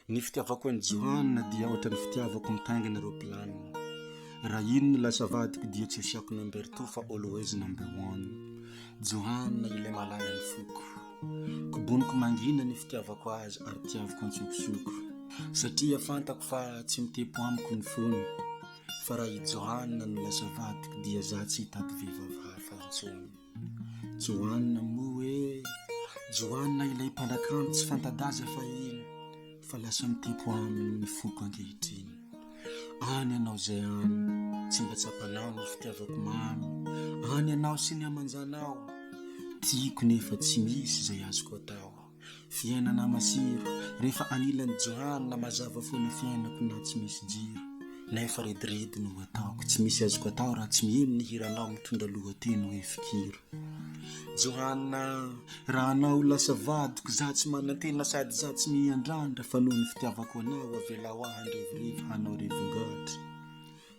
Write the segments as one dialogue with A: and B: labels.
A: Ny fitiavako ny Johane dia ohatra ny fitiavako mitangana aeroplanina. Raha ino no lasa vadiko dia tsy asiako number 2 fa always number 1. Johane ilay malala ny foko. Koboniko mangina ny fitiavako azy ary tiavako antsokosoko. Satria fantako fa tsy mitepo amiko ny fony. Fa raha i Johane no lasa vadiko dia za tsy hitady vehivavy hafa intsony. Johane moe Johane ilay mpanakanto tsy fantadaza fa ino. Fa lasa mitepo amin'ny foko ankehitriny. Any anao izay any, tsy mba tsapanao ny fitiavako mamy. Any anao sy ny amanjanao, tiako nefa tsy misy izay azoko atao. Fiainana masiro, rehefa anilan'ny Johane mazava foana fiainako na tsy misy jiro. Nefa rediridy no ataoko, tsy misy azoko atao raha tsy miheno ny hiranao mitondra lohateny hoe fikiro. Johane, raha anao lasa vadiko, za tsy manantena sady za tsy miandrandra fa noho ny fitiavako anao avela ho andrevorivo hanao revingatra.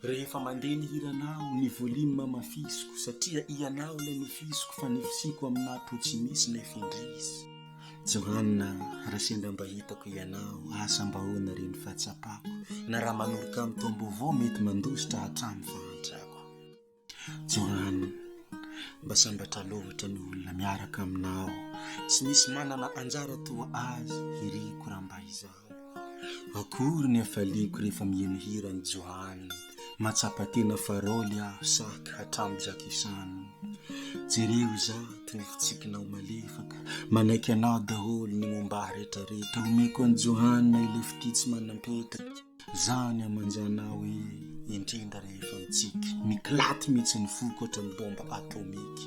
A: Rehefa mandeha ny hiranao, ny volume mafisiko satria ianao ilay mifisiko fa nifisiko aminato tsy misy nefa indrisy. Johane, raha sendra mba hitako ianao, asa mba hoana reny fahatsapako. Na raha manoroka amin'ny tombo mety mandositra hatramy fahantrako. Johane, mba sambatra loatra ny olona miaraka aminao. Tsy misy manana anjara toa azy, hiriko raha mba izaho. Akory ny afaliako rehefa mihaino hira ny Johane. Matsapa tena faroly aho saka hatramy jakisany. Jereo zato ny fitsikinao malefaka. Manaiky anao daholo ny momba rehetrarehetra. Omeko ny Johane ilay fititsy manampetraka. Zany amanjanao hoe indrindra rehefa mitsiky. Mikilaty mihitsy ny foko ohatran'ny bomba atomika.